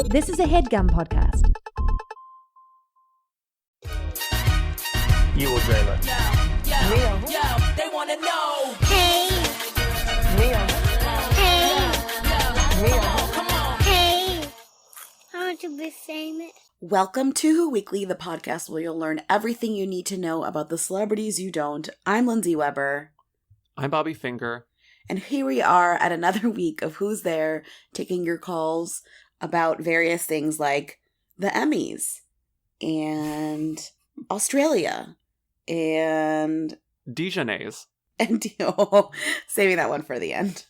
This is a HeadGum podcast. You will dream it. They want to know. Hey. Mia. Hey. Mia. Come on. Hey. I want to be famous. Welcome to Who Weekly, the podcast where you'll learn everything you need to know about the celebrities you don't. I'm Lindsay Weber. I'm Bobby Finger. And here we are at another week of Who's There, taking your calls about various things like the Emmys and Australia and Dijonais. saving that one for the end.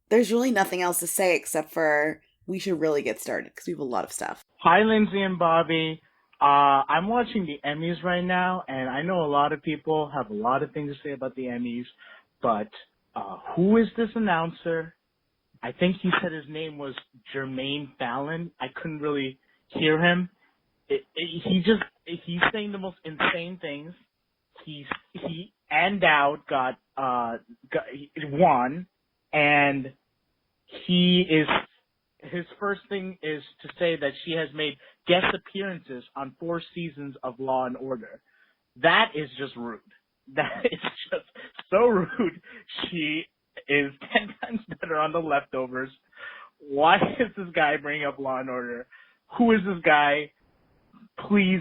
There's really nothing else to say except for we should really get started because we have a lot of stuff. Hi, Lindsay and Bobby. I'm watching the Emmys right now, and I know a lot of people have a lot of things to say about the Emmys, but who is this announcer? I think he said his name was Jermaine Fallon. I couldn't really hear him. He's saying the most insane things. Ann Dowd won, and his first thing is to say that she has made guest appearances on 4 seasons of Law and Order. That is just rude. That is just so rude. She is 10 times better on The Leftovers. Why is this guy bringing up Law and Order? Who is this guy? Please,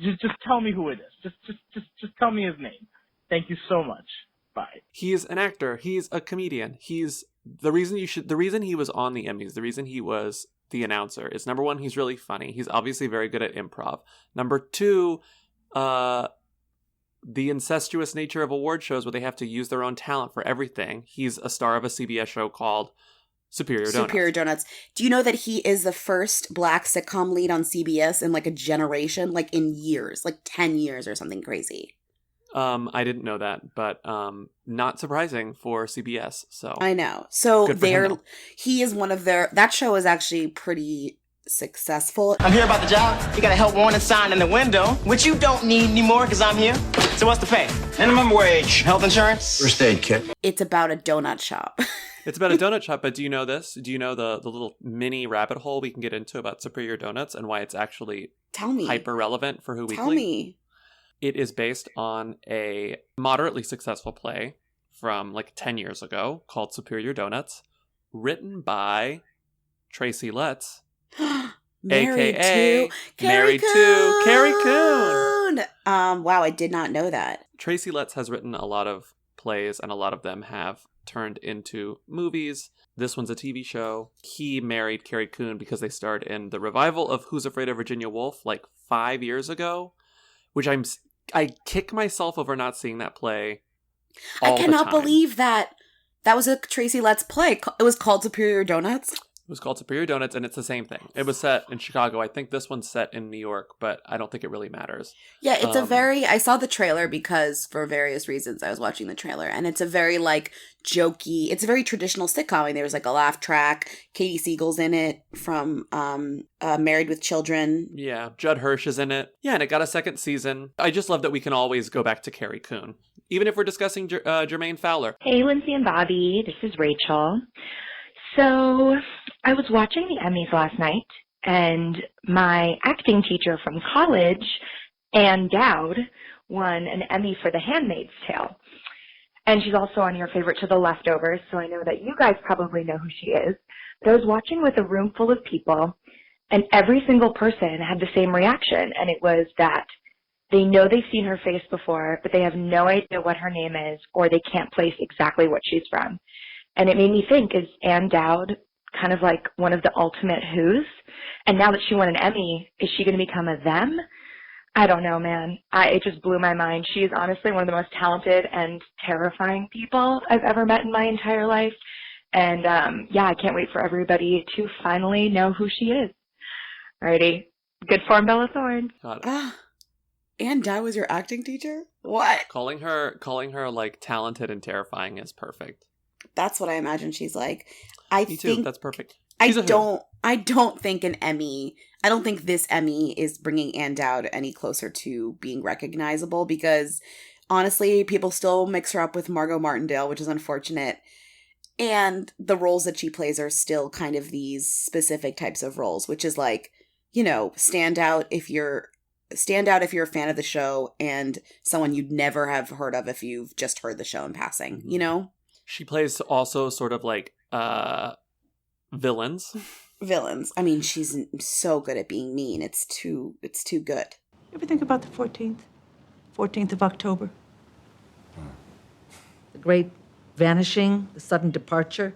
just tell me who it is. Just tell me his name. Thank you so much. Bye. He's an actor. He's a comedian. The reason he was on the Emmys, the reason he was the announcer is, number one, he's really funny. He's obviously very good at improv. Number two, the incestuous nature of award shows where they have to use their own talent for everything. He's a star of a CBS show called Superior Donuts. Do you know that he is the first Black sitcom lead on CBS in like a generation, like in years, like 10 years or something crazy? I didn't know that, but not surprising for CBS. So I know. So he is one of that show is actually pretty successful. I'm here about the job. You got a help wanted sign in the window, which you don't need anymore because I'm here. So what's the pay? Minimum wage. Health insurance? First aid kit. It's about a donut shop. It's about a donut shop, but do you know this? Do you know the little mini rabbit hole we can get into about Superior Donuts and why it's actually hyper relevant for Who Weekly? Tell me. It is based on a moderately successful play from like 10 years ago called Superior Donuts, written by Tracy Letts, a.k.a. Married to Carrie Coon. Wow, I did not know that. Tracy Letts has written a lot of plays, and a lot of them have turned into movies. This one's a TV show. He married Carrie Coon because they starred in the revival of Who's Afraid of Virginia Woolf like 5 years ago, which I kick myself over not seeing that play all the time. I cannot believe that was a Tracy Letts play. It was called Superior Donuts. It was called Superior Donuts, and it's the same thing. It was set in Chicago. I think this one's set in New York, but I don't think it really matters. Yeah, it's I saw the trailer because for various reasons I was watching the trailer, and it's a very like jokey, it's a very traditional sitcom. I mean, there's like a laugh track. Katie Siegel's in it from Married with Children. Yeah, Judd Hirsch is in it. Yeah, and it got a second season. I just love that we can always go back to Carrie Coon, even if we're discussing Jermaine Fowler. Hey, Lindsay and Bobby, this is Rachel. So I was watching the Emmys last night, and my acting teacher from college, Ann Dowd, won an Emmy for The Handmaid's Tale. And she's also on your favorite to The Leftovers, so I know that you guys probably know who she is. But I was watching with a room full of people, and every single person had the same reaction, and it was that they know they've seen her face before, but they have no idea what her name is, or they can't place exactly what she's from. And it made me think, is Ann Dowd kind of like one of the ultimate Who's? And now that she won an Emmy, is she going to become a them? I don't know, man. It just blew my mind. She is honestly one of the most talented and terrifying people I've ever met in my entire life. And I can't wait for everybody to finally know who she is. Alrighty. Good form, Bella Thorne. Ann Dowd was your acting teacher? What? Calling her like talented and terrifying is perfect. That's what I imagine she's like. Me too. That's perfect. I don't think I don't think this Emmy is bringing Ann Dowd any closer to being recognizable because honestly, people still mix her up with Margot Martindale, which is unfortunate. And the roles that she plays are still kind of these specific types of roles, which is like, you know, stand out if you're a fan of the show and someone you'd never have heard of if you've just heard the show in passing, you know? She plays also sort of like villains. Villains. I mean, she's so good at being mean. It's too good. You ever think about the 14th? 14th of October? The great vanishing, the sudden departure,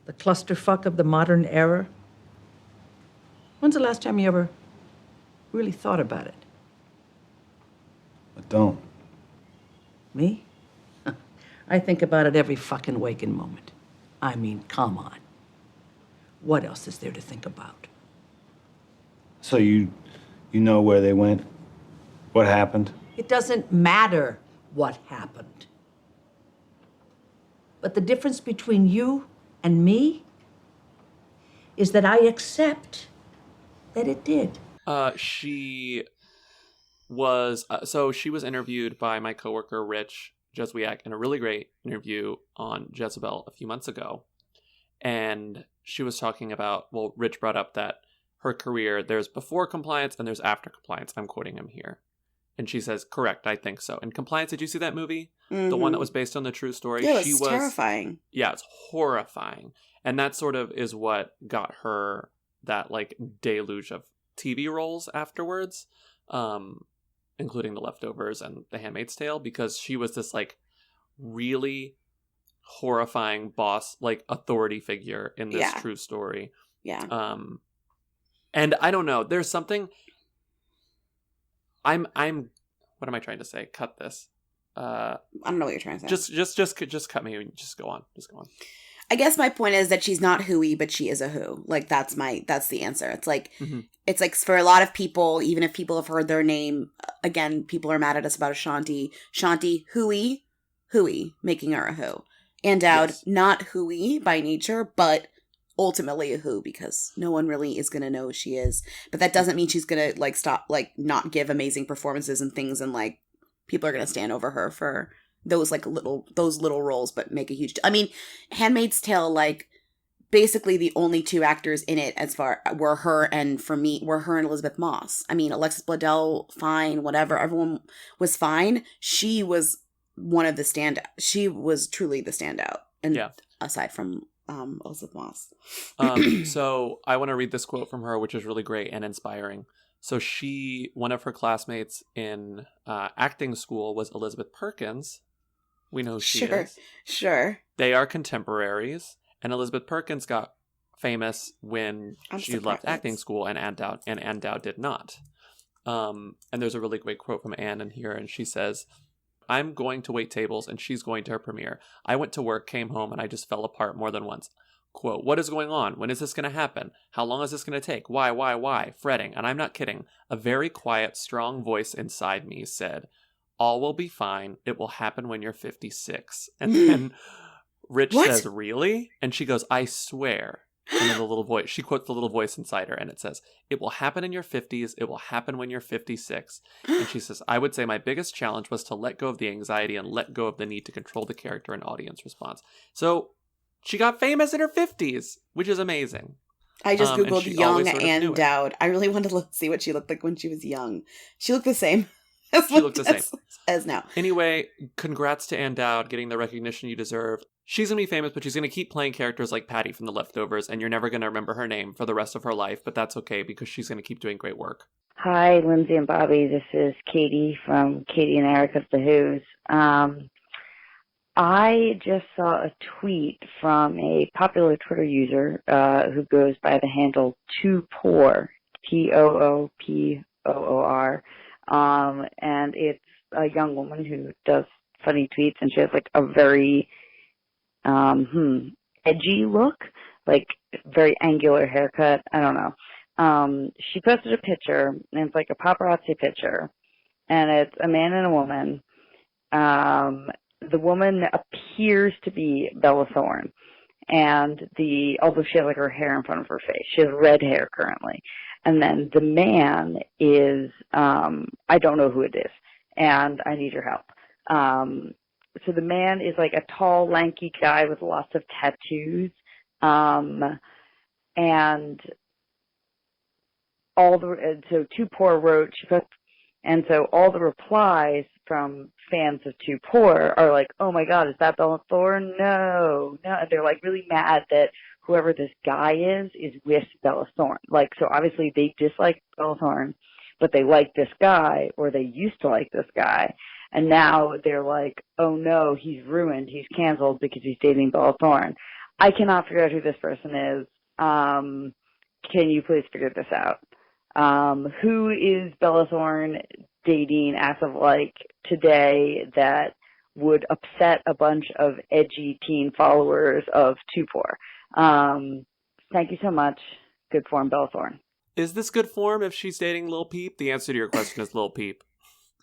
the clusterfuck of the modern era. When's the last time you ever really thought about it? I don't. Me? I think about it every fucking waking moment. I mean, come on. What else is there to think about? So you know where they went? What happened? It doesn't matter what happened. But the difference between you and me is that I accept that it did. She was interviewed by my coworker Rich Jeswiak in a really great interview on Jezebel a few months ago. And she was talking about, well, Rich brought up that her career, there's before compliance and there's after compliance. I'm quoting him here. And she says, correct, I think so. And Compliance, did you see that movie? Mm-hmm. The one that was based on the true story? Yeah, it was terrifying. Yeah, it's horrifying. And that sort of is what got her that, like, deluge of TV roles afterwards, including The Leftovers and The Handmaid's Tale, because she was this, like, really horrifying boss, like, authority figure in this true story. Yeah. And I don't know, there's something... I'm what am I trying to say? Cut this. I don't know what you're trying to say. Just cut me. Just go on. I guess my point is that she's not hooey, but she is a who. Like that's the answer. It's like It's like for a lot of people, even if people have heard their name, again, people are mad at us about Ashanti. Shanti, hooey, making her a who. Ann Dowd, not hooey by nature, but ultimately a who, because no one really is going to know who she is. But that doesn't mean she's going to like stop, like not give amazing performances and things, and like people are going to stand over her for those little roles, but make a huge I mean, Handmaid's Tale, like basically the only two actors in it were her and Elizabeth Moss. I mean, Alexis Bledel, fine, whatever, everyone was fine. She was one of the standout. She was truly the standout, and aside from Elizabeth Moss. So I want to read this quote from her, which is really great and inspiring. So one of her classmates in acting school was Elizabeth Perkins. We know who she is. Sure. They are contemporaries, and Elizabeth Perkins got famous when she left acting school, and Ann Dowd did not. And there's a really great quote from Ann in here, and she says, I'm going to wait tables and she's going to her premiere. I went to work, came home, and I just fell apart more than once. Quote, what is going on? When is this going to happen? How long is this going to take? Why? Fretting. And I'm not kidding. A very quiet, strong voice inside me said, all will be fine. It will happen when you're 56. And then Rich says, really? And she goes, I swear. And then the little voice, she quotes the little voice inside her, and it says, it will happen in your 50s. It will happen when you're 56. And she says, I would say my biggest challenge was to let go of the anxiety and let go of the need to control the character and audience response. So she got famous in her 50s, which is amazing. I just Googled young Ann Dowd. I really wanted to see what she looked like when she was young. She looked the same. She looked the same as now. Anyway, congrats to Ann Dowd getting the recognition you deserve. She's going to be famous, but she's going to keep playing characters like Patty from The Leftovers, and you're never going to remember her name for the rest of her life, but that's okay because she's going to keep doing great work. Hi, Lindsay and Bobby. This is Katie from Katie and Erica's The Who's. I just saw a tweet from a popular Twitter user who goes by the handle Too Poor, Tooppoor, and it's a young woman who does funny tweets, and she has like a very edgy look, like very angular haircut. I don't know. She posted a picture, and it's like a paparazzi picture, and it's a man and a woman. The woman appears to be Bella Thorne, and although she has like her hair in front of her face, she has red hair currently. And then the man is, I don't know who it is, and I need your help. so the man is like a tall, lanky guy with lots of tattoos. And so Too Poor wrote, and so all the replies from fans of Too Poor are like, oh my God, is that Bella Thorne? No. They're like really mad that whoever this guy is with Bella Thorne. Like, so obviously they dislike Bella Thorne, but they like this guy, or they used to like this guy. And now they're like, oh no, he's ruined. He's canceled because he's dating Bella Thorne. I cannot figure out who this person is. Can you please figure this out? Who is Bella Thorne dating as of like today that would upset a bunch of edgy teen followers of Too Poor? Thank you so much. Good form, Bella Thorne. Is this good form if she's dating Lil Peep? The answer to your question is Lil Peep.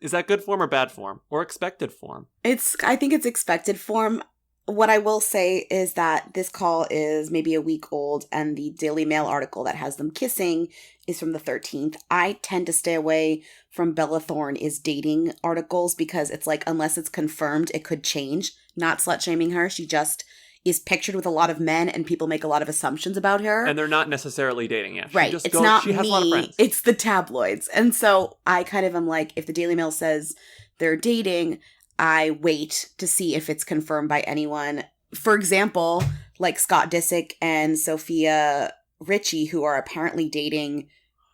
Is that good form or bad form? Or expected form? I think it's expected form. What I will say is that this call is maybe a week old, and the Daily Mail article that has them kissing is from the 13th. I tend to stay away from Bella Thorne is dating articles because it's like, unless it's confirmed, it could change. Not slut-shaming her. She just is pictured with a lot of men, and people make a lot of assumptions about her. And they're not necessarily dating yet. Right. It's not me. Has a lot of friends. It's the tabloids. And so I kind of am like, if the Daily Mail says they're dating, I wait to see if it's confirmed by anyone. For example, like Scott Disick and Sophia Richie, who are apparently dating,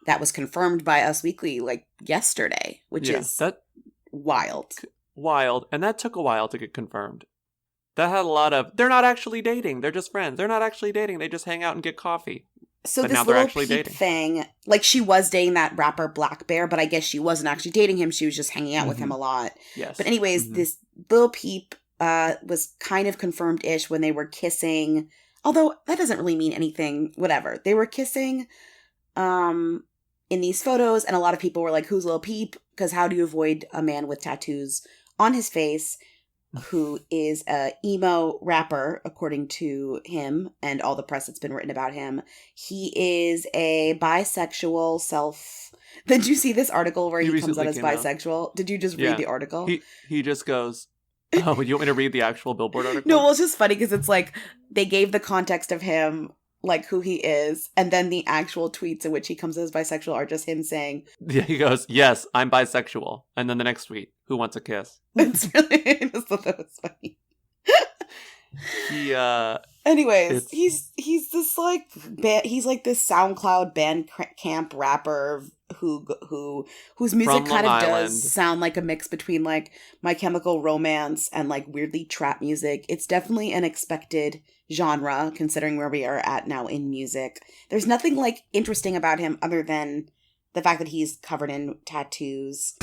that was confirmed by Us Weekly like yesterday, which is wild. Wild. And that took a while to get confirmed. That had a lot of, they're not actually dating. They're just friends. They're not actually dating. They just hang out and get coffee. So but this Lil Peep thing, like she was dating that rapper Black Bear, but I guess she wasn't actually dating him. She was just hanging out with him a lot. Yes. But anyways, this Lil Peep was kind of confirmed-ish when they were kissing. Although that doesn't really mean anything. Whatever. They were kissing in these photos, and a lot of people were like, who's Lil Peep? Because how do you avoid a man with tattoos on his face who is a emo rapper, according to him and all the press that's been written about him. He is a bisexual Did you see this article where he comes out as bisexual? Did you just read the article? He just goes, oh, you want me to read the actual Billboard article? No, well, it's just funny because it's like they gave the context of him, like who he is, and then the actual tweets in which he comes as bisexual are just him saying, yeah, he goes, yes, I'm bisexual. And then the next tweet, who wants a kiss? It's really, I just thought that was funny. Anyways, he's this like he's like this SoundCloud band camp rapper whose music kind of does sound like a mix between like My Chemical Romance and like weirdly trap music. It's definitely an expected genre considering where we are at now in music. There's nothing like interesting about him other than the fact that he's covered in tattoos.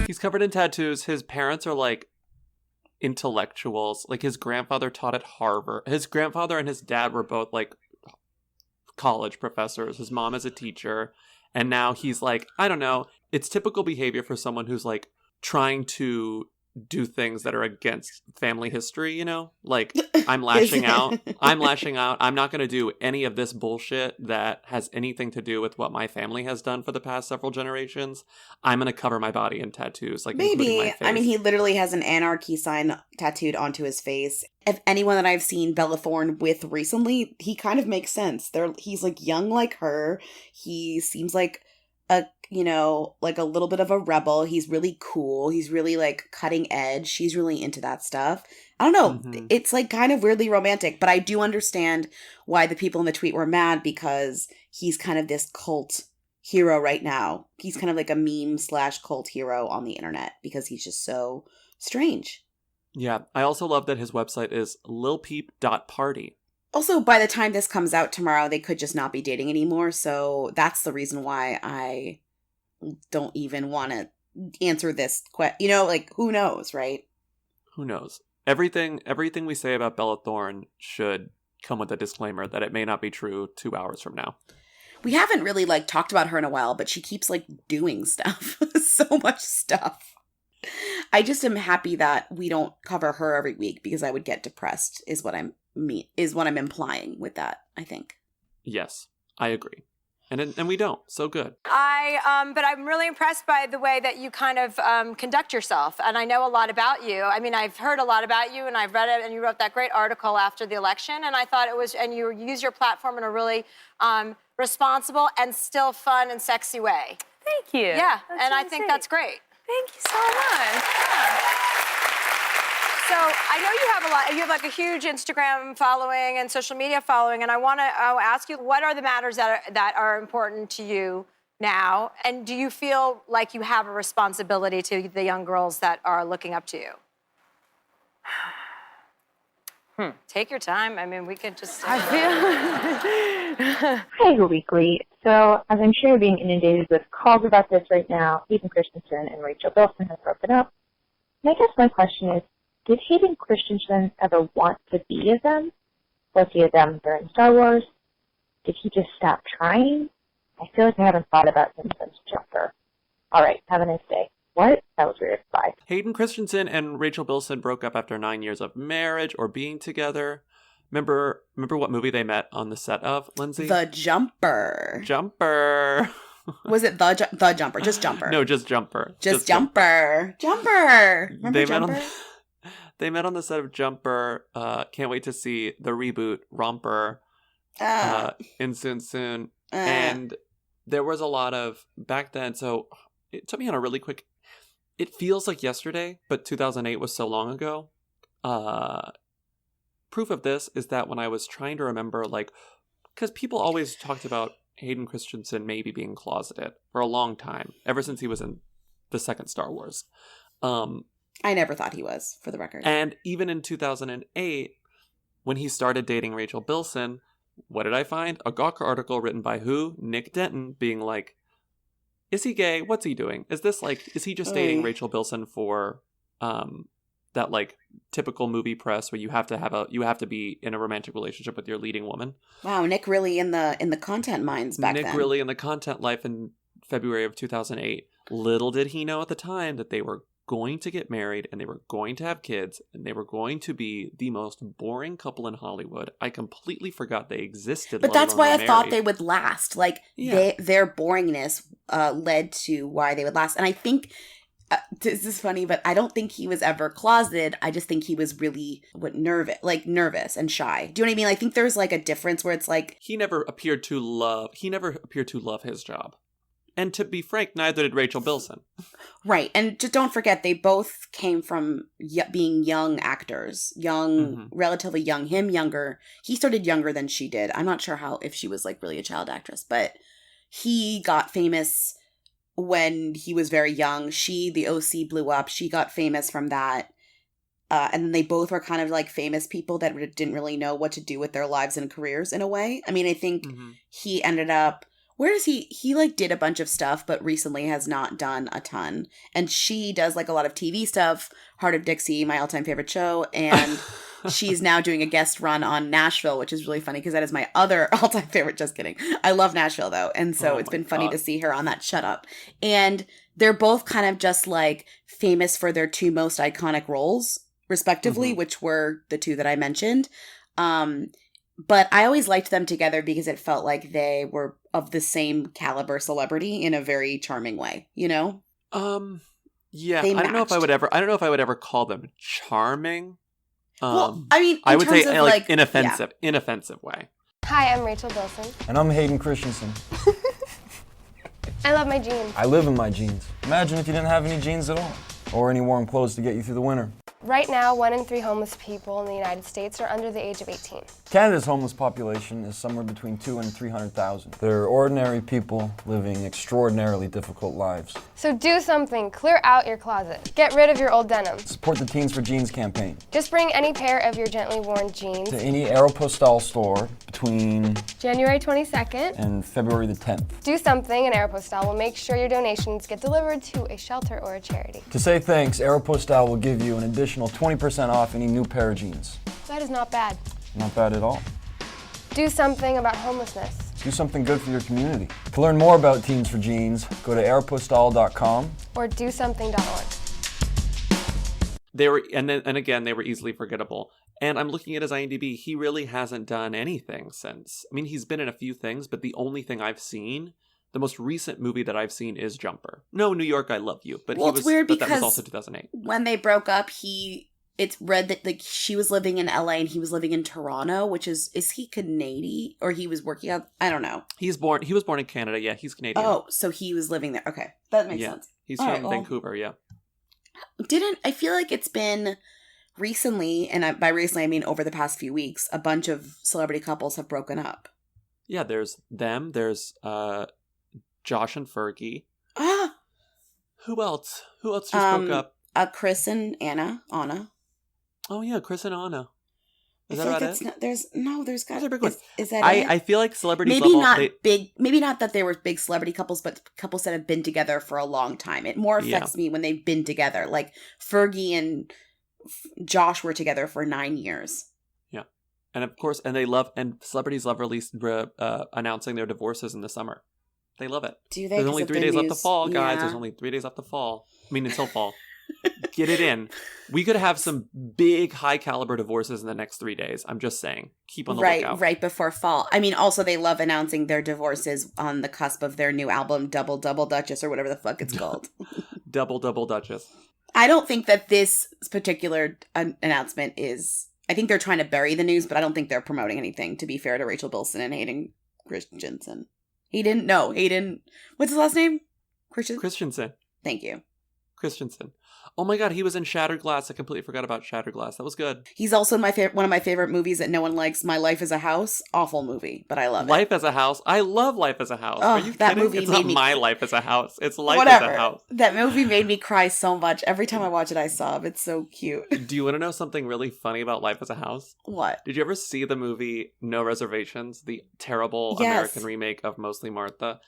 He's covered in tattoos. His parents are like intellectuals. Like his grandfather taught at Harvard. His grandfather and his dad were both like college professors. His mom is a teacher. And now he's like, I don't know. It's typical behavior for someone who's like trying to do things that are against family history, you know? Like, I'm lashing out. I'm not going to do any of this bullshit that has anything to do with what my family has done for the past several generations. I'm going to cover my body in tattoos, like including my face. I mean, he literally has an anarchy sign tattooed onto his face. If anyone that I've seen Bella Thorne with recently, he kind of makes sense. He's like young like her. He seems like like a little bit of a rebel. He's really cool. He's really like cutting edge. She's really into that stuff. I don't know. Mm-hmm. It's like kind of weirdly romantic, but I do understand why the people in the tweet were mad because he's kind of this cult hero right now. He's kind of like a meme / cult hero on the internet because he's just so strange. Yeah. I also love that his website is lilpeep.party. Also, by the time this comes out tomorrow, they could just not be dating anymore. So that's the reason why I don't even want to answer this question. Like, who knows, right? Who knows? Everything we say about Bella Thorne should come with a disclaimer that it may not be true 2 hours from now. We haven't really, like, talked about her in a while, but she keeps, like, doing stuff. So much stuff. I just am happy that we don't cover her every week because I would get depressed is what I'm implying with that, I think. Yes, I agree. And we don't. So good. But I'm really impressed by the way that you kind of conduct yourself. And I know a lot about you. I mean, I've heard a lot about you, and I've read it, and you wrote that great article after the election. And I thought it was, and you use your platform in a really responsible and still fun and sexy way. Thank you. Yeah, That's and I really think sweet. that's great. Thank you so much. Yeah. So I know you have you have like a huge Instagram following and social media following, and I want to ask you, what are the matters that are important to you now? And do you feel like you have a responsibility to the young girls that are looking up to you? Take your time. I mean, we could just... Hi, Weekly. So, as I'm sure you're being inundated with calls about this right now, Hayden Christensen and Rachel Bilson have broken up. And I guess my question is, did Hayden Christensen ever want to be a them? Was he a them during Star Wars? Did he just stop trying? I feel like I haven't thought about him since Jumper. All right, have a nice day. What? That was weird. Bye. Hayden Christensen and Rachel Bilson broke up after 9 years of marriage or being together. Remember what movie they met on the set of, Lindsay? The Jumper. Jumper. Was it the Jumper? Just Jumper. No, just Jumper. Just Jumper. Jumper. Remember Jumper? They met on the set of Jumper. Can't wait to see the reboot Romper in soon. And there was a lot of back then. So it took me on a really quick. It feels like yesterday, but 2008 was so long ago. Proof of this is that when I was trying to remember, like, because people always talked about Hayden Christensen maybe being closeted for a long time, ever since he was in the second Star Wars. I never thought he was, for the record. And even in 2008, when he started dating Rachel Bilson, what did I find? A Gawker article written by who? Nick Denton, being like, is he gay? What's he doing? Is he just dating Rachel Bilson for that like typical movie press where you have to be in a romantic relationship with your leading woman? Wow, Nick really in the content minds back then. Nick really in the content life in February of 2008. Little did he know at the time that they were going to get married and they were going to have kids and they were going to be the most boring couple in Hollywood. I completely forgot they existed. But that's why I thought they would last. Like, their boringness led to why they would last. And I think, this is funny, but I don't think he was ever closeted. I just think he was really nervous and shy. Do you know what I mean? I think there's like a difference where it's like... He never appeared to love his job. And to be frank, neither did Rachel Bilson. Right. And just don't forget, they both came from being young actors. Relatively young. Him younger. He started younger than she did. I'm not sure if she was like really a child actress. But he got famous when he was very young. The OC blew up. She got famous from that. And they both were kind of like famous people that didn't really know what to do with their lives and careers in a way. I mean, I think he ended up... Where does he like did a bunch of stuff, but recently has not done a ton. And she does like a lot of TV stuff, Heart of Dixie, my all-time favorite show. And she's now doing a guest run on Nashville, which is really funny because that is my other all-time favorite. Just kidding. I love Nashville though. And so it's been funny to see her on that Shut Up. And they're both kind of just like famous for their two most iconic roles, respectively, which were the two that I mentioned. But I always liked them together because it felt like they were of the same caliber celebrity in a very charming way, you know? Yeah. I don't know if I would ever call them charming. Well, I mean, I would say like inoffensive way. Hi, I'm Rachel Bilson. And I'm Hayden Christensen. I love my jeans. I live in my jeans. Imagine if you didn't have any jeans at all, or any warm clothes to get you through the winter. Right now, 1 in 3 homeless people in the United States are under the age of 18. Canada's homeless population is somewhere between 200,000 and 300,000. They're ordinary people living extraordinarily difficult lives. So do something. Clear out your closet. Get rid of your old denim. Support the Teens for Jeans campaign. Just bring any pair of your gently worn jeans to any Aeropostale store between January 22nd and February the 10th. Do something, and Aeropostale will make sure your donations get delivered to a shelter or a charity. To say thanks, Aeropostale will give you an additional 20% off any new pair of jeans. That is not bad. Not bad at all. Do something about homelessness. Do something good for your community. To learn more about Teens for Jeans, go to aeropostale.com or dosomething.org. They were, and again, they were easily forgettable. And I'm looking at his IMDb. He really hasn't done anything since. I mean, he's been in a few things, but the only thing I've seen, the most recent movie that I've seen is Jumper. No, New York, I Love You. But it's weird because that was also 2008. When they broke up, it's read that like she was living in LA and he was living in Toronto, which is he Canadian or he was working out? I don't know. He was born in Canada. Yeah, he's Canadian. Oh, so he was living there. Okay, that makes sense. He's from Vancouver. Yeah. I feel like it's been recently, and by recently I mean over the past few weeks, a bunch of celebrity couples have broken up. Yeah, there's them. There's Josh and Fergie. Ah, who else? Who else just broke up? Chris and Anna. Oh yeah, Chris and Anna. Is that like about it? There's got to be. Is that it? it? I feel like celebrities maybe level, maybe not that they were big celebrity couples, but couples that have been together for a long time. It more affects me when they've been together. Like Fergie and Josh were together for 9 years. Yeah, and of course, and celebrities love announcing their divorces in the summer. They love it. Do they? There's only 3 days left to fall, guys. Yeah. There's only 3 days left to fall. I mean, until fall. Get it in. We could have some big, high caliber divorces in the next 3 days. I'm just saying. Keep on the lookout. Right before fall. I mean, also they love announcing their divorces on the cusp of their new album, Double Double Duchess, or whatever the fuck it's called. Double Double Duchess. I don't think that this particular announcement is... I think they're trying to bury the news, but I don't think they're promoting anything, to be fair to Rachel Bilson and Hayden Christensen. Hayden... What's his last name? Christensen. Thank you. Christensen. Oh my god, he was in Shattered Glass. I completely forgot about Shattered Glass. That was good. He's also one of my favorite movies that no one likes, My Life as a House. Awful movie, but I love it. Life as a House? I love Life as a House. Oh, Are you that kidding? movie It's made not me... My Life as a House. It's Life as a House. That movie made me cry so much. Every time I watch it, I sob. It's so cute. Do you want to know something really funny about Life as a House? What? Did you ever see the movie No Reservations? The terrible American remake of Mostly Martha?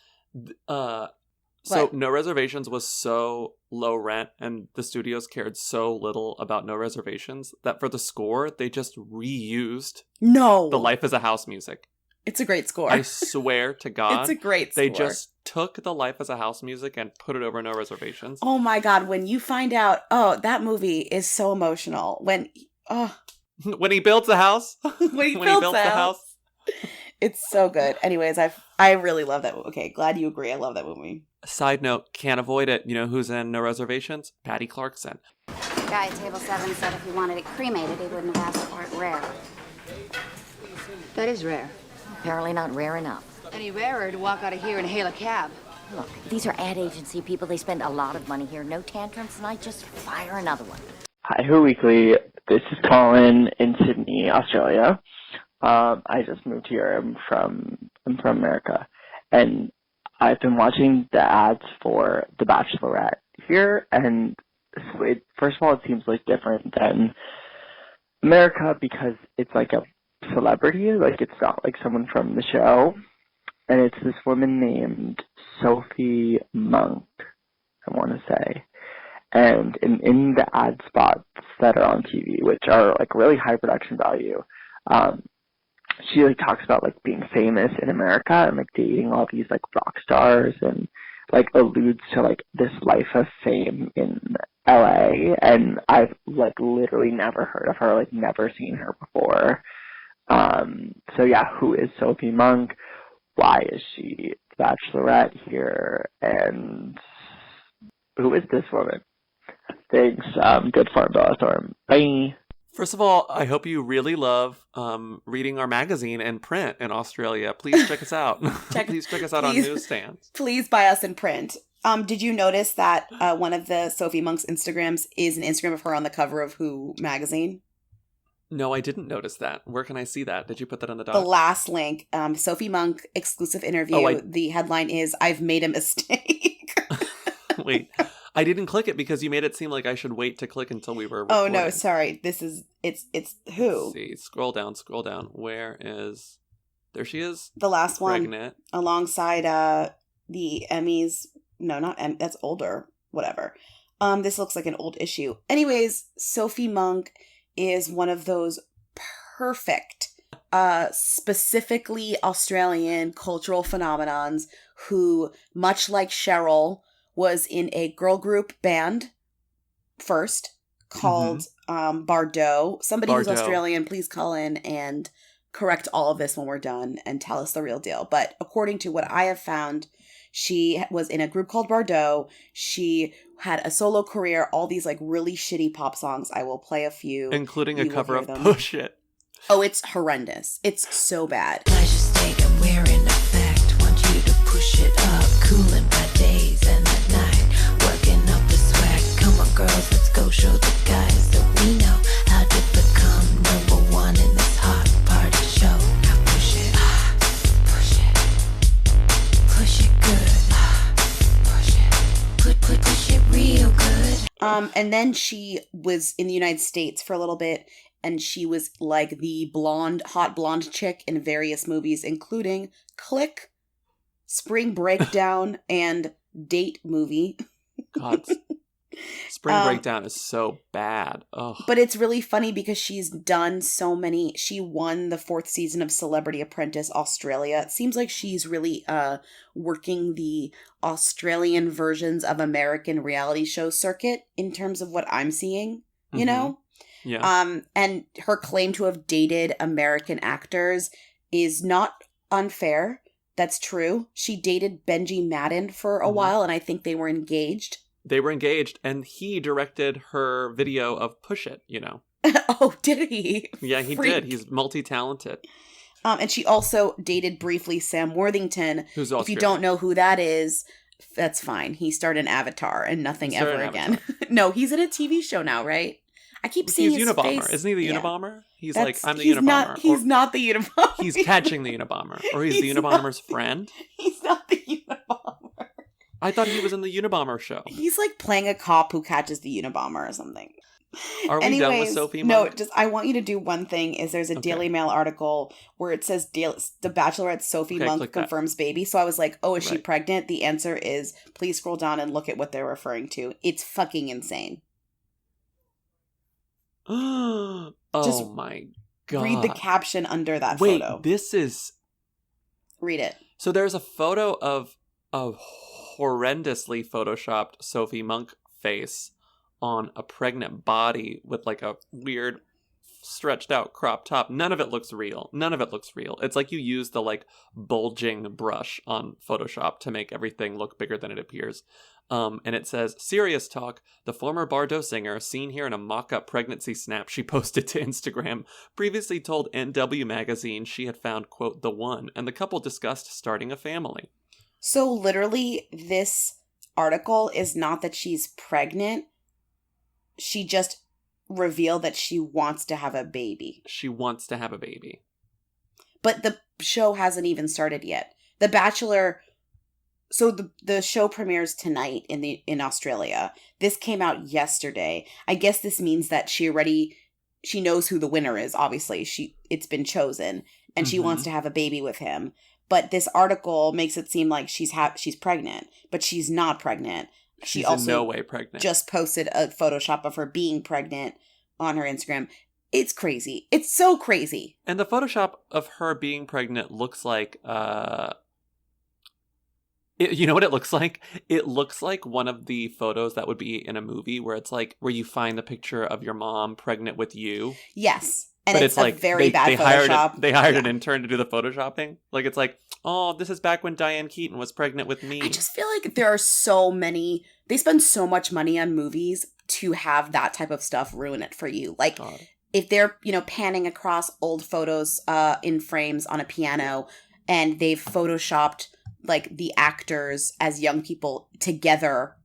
So No Reservations was so low rent and the studios cared so little about No Reservations that for the score, they just reused the Life as a House music. It's a great score. I swear to God. It's a great score. They just took the Life as a House music and put it over No Reservations. Oh my God, when you find out, that movie is so emotional. When he builds the house. when he builds the house. It's so good. Anyways, I really love that movie. Okay, glad you agree. I love that movie. Side note, can't avoid it. You know who's in No Reservations? Patty Clarkson. The guy at table 7 said if he wanted it cremated, he wouldn't have asked for it rare. That is rare. Apparently not rare enough. Any rarer to walk out of here and hail a cab. Look, these are ad agency people. They spend a lot of money here. No tantrums tonight. Just fire another one. Hi, Who Weekly. This is Colin in Sydney, Australia. I just moved here. I'm from America, and I've been watching the ads for The Bachelorette here, and first of all, it seems like different than America because it's like a celebrity, like it's not like someone from the show, and it's this woman named Sophie Monk, I want to say, and in the ad spots that are on TV, which are like really high production value, she like talks about like being famous in America and like dating all these like rock stars and like alludes to like this life of fame in LA, and I've like literally never heard of her, like never seen her before. So yeah, who is Sophie Monk? Why is she the Bachelorette here? And who is this woman? Thanks. Good fun, Bella Thorne. Bye. First of all, I hope you really love reading our magazine in print in Australia. Please check us out. Please check us out on newsstands. Please buy us in print. Did you notice that one of the Sophie Monk's Instagrams is an Instagram of her on the cover of Who magazine? No, I didn't notice that. Where can I see that? Did you put that on the doc? The last link, Sophie Monk exclusive interview. The headline is, "I've made a mistake." Wait. I didn't click it because you made it seem like I should wait to click until we were recording. Oh no, sorry. This is it's Who. Let's see, scroll down. Where is? There she is. The last one, pregnant, alongside the Emmys. No, not Emmy. That's older. Whatever. This looks like an old issue. Anyways, Sophie Monk is one of those perfect, specifically Australian cultural phenomenons who, much like Cheryl, was in a girl group band first, called Bardot. Somebody who's Bardot. Australian, please call in and correct all of this when we're done and tell us the real deal. But according to what I have found, she was in a group called Bardot. She had a solo career, all these like really shitty pop songs. I will play a few. Including a You will cover hear of them. Push It. Oh, it's horrendous. It's so bad. Push it up, cooling my days and at night, working up the swag. Come on, girls, let's go show the guys that we know how to become number one in this hot party show. Now push it, push it, push it good, push it, push it real good. And then she was in the United States for a little bit, and she was like the hot blonde chick in various movies, including Click, Spring Breakdown, and Date Movie. God, Spring Breakdown is so bad. Ugh. But it's really funny because she's done so many. She won the 4th season of Celebrity Apprentice Australia. It seems like she's really working the Australian versions of American reality show circuit in terms of what I'm seeing, you know? Yeah. And her claim to have dated American actors is not unfair. That's true. She dated Benji Madden for a while, and I think they were engaged. They were engaged, and he directed her video of Push It, you know. Oh, did he? Yeah, he Freak. did. He's multi-talented. And she also dated briefly Sam Worthington. Who's If you Australian. don't know who that is, that's fine. He starred in Avatar and nothing He started ever in again. No, he's in a TV show now, right? I keep seeing He's his Unabomber. face. Isn't he the Yeah. Unabomber? He's That's- like, I'm the he's Unabomber. He's not the Unabomber. He's catching the Unabomber. Or he's the He's Unabomber's friend. He's not the Unabomber. I thought he was in the Unabomber show. He's like playing a cop who catches the Unabomber or something. Are we done with Sophie No, Monk? just I want you to do one thing. Is there's a Daily Mail article where it says The Bachelorette Sophie Okay, Monk click that. confirms baby. So I was like, oh, is she Right. pregnant? The answer is, please scroll down and look at what they're referring to. It's fucking insane. Oh Just my god. Read the caption under that Wait, photo. this is... Read it. So there's a photo of a horrendously photoshopped Sophie Monk face on a pregnant body with like a weird stretched out crop top. None of it looks real. None of it looks real. It's like you use the like bulging brush on Photoshop to make everything look bigger than it appears. And it says, serious talk, the former Bardot singer, seen here in a mock-up pregnancy snap she posted to Instagram, previously told NW magazine she had found, quote, the one, and the couple discussed starting a family. So literally, this article is not that she's pregnant. She just revealed that she wants to have a baby. She wants to have a baby. But the show hasn't even started yet. The Bachelor... So the show premieres tonight in Australia. This came out yesterday. I guess this means that she knows who the winner is. Obviously, it's been chosen, and she wants to have a baby with him. But this article makes it seem like she's pregnant, but she's not pregnant. She She's also in no way pregnant. just posted a Photoshop of her being pregnant on her Instagram. It's crazy. It's so crazy. And the Photoshop of her being pregnant looks like you know what it looks like? It looks like one of the photos that would be in a movie where it's like where you find the picture of your mom pregnant with you. Yes. And But it's a like very bad Photoshop. They hired an intern to do the photoshopping. Like it's like, oh, this is back when Diane Keaton was pregnant with me. I just feel like there are so many. They spend so much money on movies to have that type of stuff ruin it for you. Like if they're, panning across old photos in frames on a piano and they've photoshopped like the actors as young people together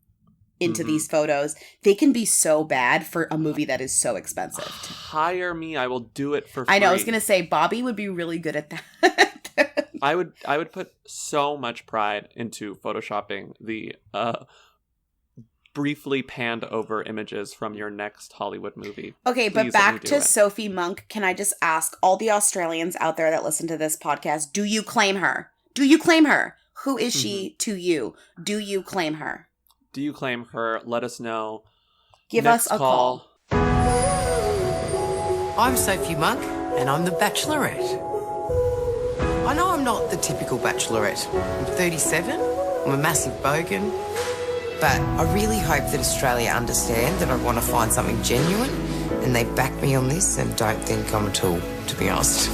into these photos, they can be so bad for a movie that is so expensive. Hire me, I will do it for free. I know, I was going to say Bobby would be really good at that. I would put so much pride into photoshopping the briefly panned over images from your next Hollywood movie. Okay, Please but let back me do to it. Sophie Monk. Can I just ask all the Australians out there that listen to this podcast, do you claim her? Do you claim her? Who is she to you? Do you claim her? Do you claim her? Let us know. Give Next us a call. I'm Sophie Monk, and I'm the Bachelorette. I know I'm not the typical Bachelorette. I'm 37, I'm a massive bogan, But I really hope that Australia understand that I want to find something genuine and they back me on this and don't think I'm a tool, to be honest.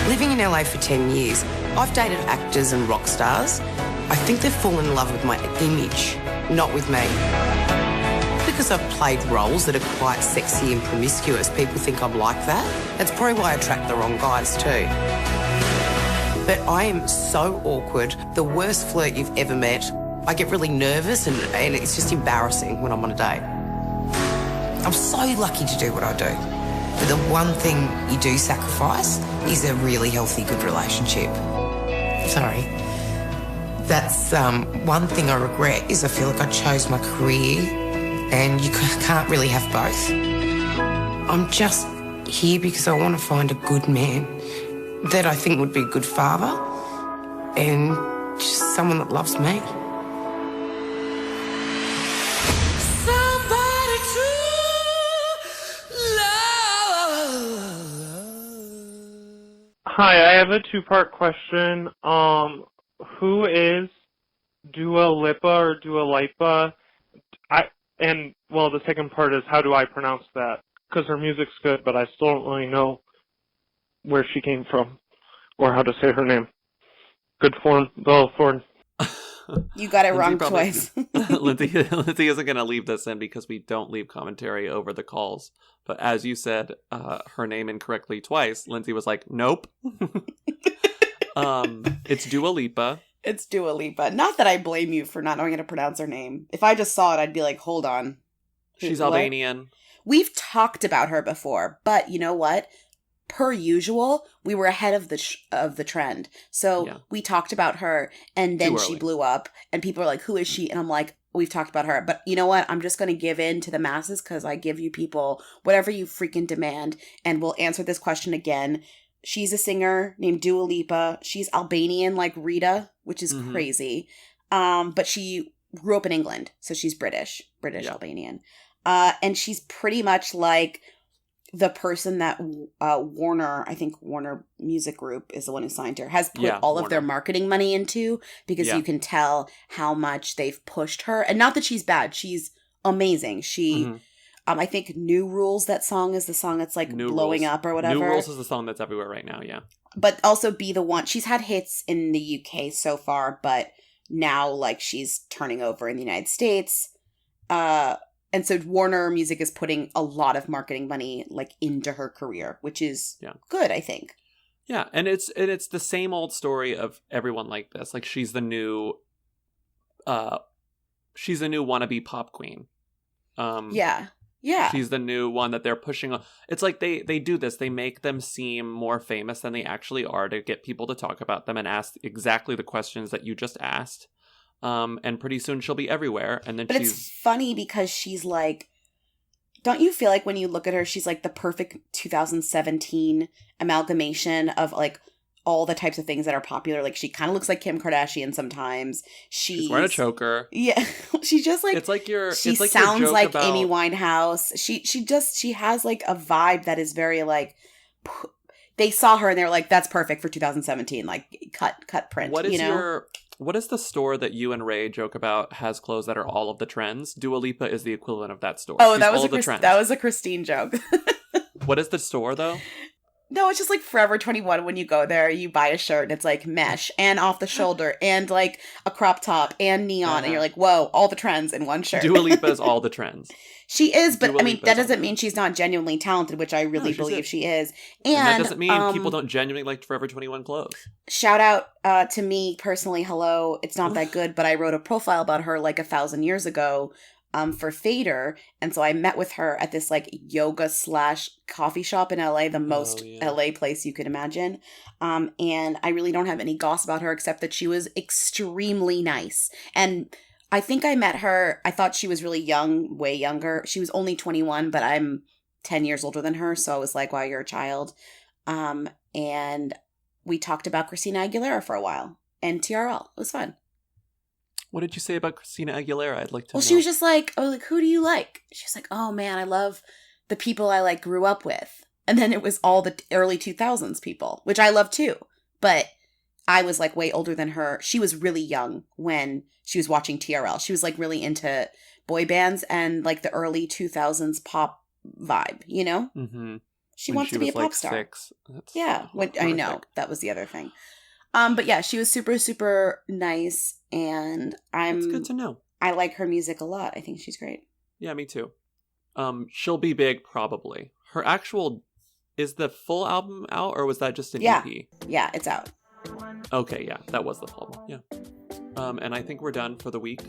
Living in LA for 10 years, I've dated actors and rock stars. I think they've fallen in love with my image, not with me. Because I've played roles that are quite sexy and promiscuous, people think I'm like that. That's probably why I attract the wrong guys too. But I am so awkward, the worst flirt you've ever met. I get really nervous and it's just embarrassing when I'm on a date. I'm so lucky to do what I do. But the one thing you do sacrifice is a really healthy, good relationship. Sorry. That's one thing I regret is I feel like I chose my career and you can't really have both. I'm just here because I want to find a good man that I think would be a good father and just someone that loves me. Hi, I have a two-part question. Who is Dua Lipa or Dua Lipa? The second part is how do I pronounce that? Because her music's good, but I still don't really know where she came from or how to say her name. Good form, Bella Thorne. You got it wrong twice. Lindsay isn't going to leave this in because we don't leave commentary over the calls. But as you said her name incorrectly twice, Lindsay was like, nope. It's Dua Lipa. It's Dua Lipa. Not that I blame you for not knowing how to pronounce her name. If I just saw it, I'd be like, hold on. She's Albanian. We've talked about her before, but you know what? Per usual, we were ahead of the trend. So we talked about her, and then she blew up, and people are like, who is she? And I'm like, we've talked about her. But you know what? I'm just going to give in to the masses because I give you people whatever you freaking demand, and we'll answer this question again. She's a singer named Dua Lipa. She's Albanian like Rita, which is crazy. But she grew up in England, so she's British Albanian. And she's pretty much like the person that Warner Music Group is the one who signed her, has put all of their marketing money into because you can tell how much they've pushed her. And not that she's bad. She's amazing. She... I think New Rules, that song, is the song that's like blowing up or whatever. New Rules is the song that's everywhere right now, yeah. But also Be the One. She's had hits in the UK so far, but now like she's turning over in the United States. And so Warner Music is putting a lot of marketing money like into her career, which is good, I think. Yeah, and it's the same old story of everyone like this. Like she's the new wannabe pop queen. Yeah. She's the new one that they're pushing on. It's like they do this. They make them seem more famous than they actually are to get people to talk about them and ask exactly the questions that you just asked. And pretty soon she'll be everywhere. And then it's funny because she's like, don't you feel like when you look at her, she's like the perfect 2017 amalgamation of like all the types of things that are popular. Like she kind of looks like Kim Kardashian sometimes. She's wearing a choker. Yeah. She just like, she sounds your like about... Amy Winehouse. She has like a vibe that is very like, they saw her and they're like, that's perfect for 2017. Like cut print. What is the store that you and Ray joke about has clothes that are all of the trends? Dua Lipa is the equivalent of that store. Oh, that was a Christine joke. What is the store though? No, it's just like Forever 21. When you go there, you buy a shirt and it's like mesh and off the shoulder and like a crop top and neon. And you're like, whoa, all the trends in one shirt. Dua Lipa is all the trends. She is, but I mean, that doesn't mean she's not genuinely talented, which I really believe she is. And that doesn't mean people don't genuinely like Forever 21 clothes. Shout out to me personally. Hello. It's not that good, but I wrote a profile about her like 1,000 years ago. For Fader, and so I met with her at this like yoga / coffee shop in LA, the most LA place you could imagine. And I really don't have any goss about her except that she was extremely nice. And I think I met her, I thought she was really young, way younger. She was only 21, but I'm 10 years older than her, so I was like, wow, you're a child. And we talked about Christina Aguilera for a while and TRL. It was fun. What did you say about Christina Aguilera? I'd like to know. Well, she was just like, oh, like, who do you like? She's like, oh, man, I love the people I, like, grew up with. And then it was all the early 2000s people, which I love, too. But I was like way older than her. She was really young when she was watching TRL. She was like really into boy bands and like the early 2000s pop vibe, you know? Mm-hmm. She wants to be a pop star. 6. Yeah, I know. That was the other thing. But yeah, she was super, super nice, and It's good to know. I like her music a lot. I think she's great. Yeah, me too. She'll be big, probably. Her actual... Is the full album out, or was that just an EP? Yeah, it's out. Okay, yeah, that was the full one. Yeah. And I think we're done for the week,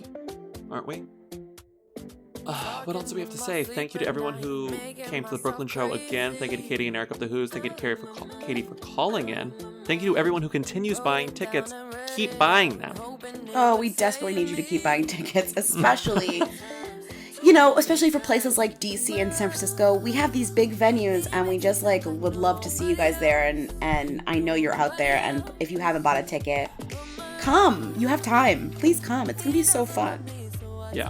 aren't we? What else do we have to say? Thank you to everyone who came to the Brooklyn show again. Thank you to Katie and Eric of the Who's. Thank you to Katie for calling in. Thank you to everyone who continues buying tickets. Keep buying them. Oh, we desperately need you to keep buying tickets, especially... especially for places like DC and San Francisco. We have these big venues, and we just like would love to see you guys there. And I know you're out there. And if you haven't bought a ticket, come. You have time. Please come. It's gonna be so fun. Yeah.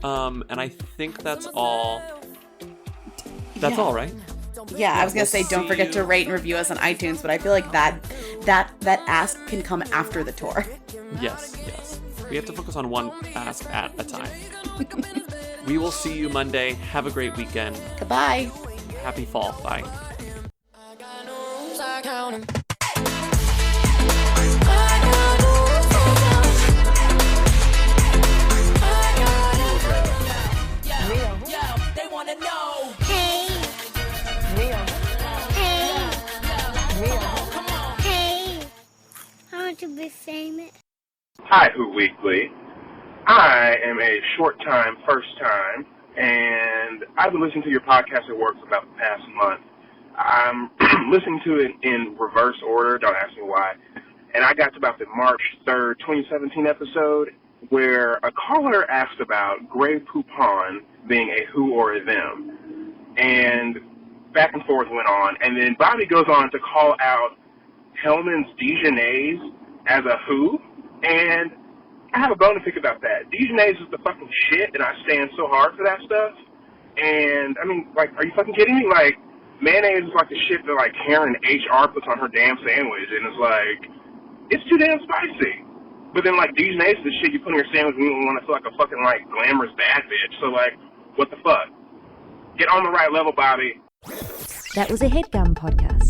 And I think that's all. That's all, right? Yeah, I was gonna say don't forget to rate and review us on iTunes, but I feel like that ask can come after the tour. Yes. We have to focus on one ask at a time. We will see you Monday. Have a great weekend. Goodbye. Happy fall. Bye. I want to be famous. Hi, Who Weekly. I am a short-time, first-time, and I've been listening to your podcast at work for about the past month. I'm listening to it in reverse order, don't ask me why, and I got to about the March 3rd, 2017 episode where a caller asked about Grey Poupon being a who or a them, and back and forth went on, and then Bobby goes on to call out Hellman's Dijonnaise as a who, and I have a bone to pick about that. Dijonnaise is the fucking shit, and I stand so hard for that stuff. And, I mean, like, are you fucking kidding me? Like, mayonnaise is like the shit that, like, Karen HR puts on her damn sandwich, and it's like, it's too damn spicy. But then, like, Dijonnaise is the shit you put on your sandwich when you want to feel like a fucking, like, glamorous bad bitch. So, like, what the fuck? Get on the right level, Bobby. That was a HeadGum podcast.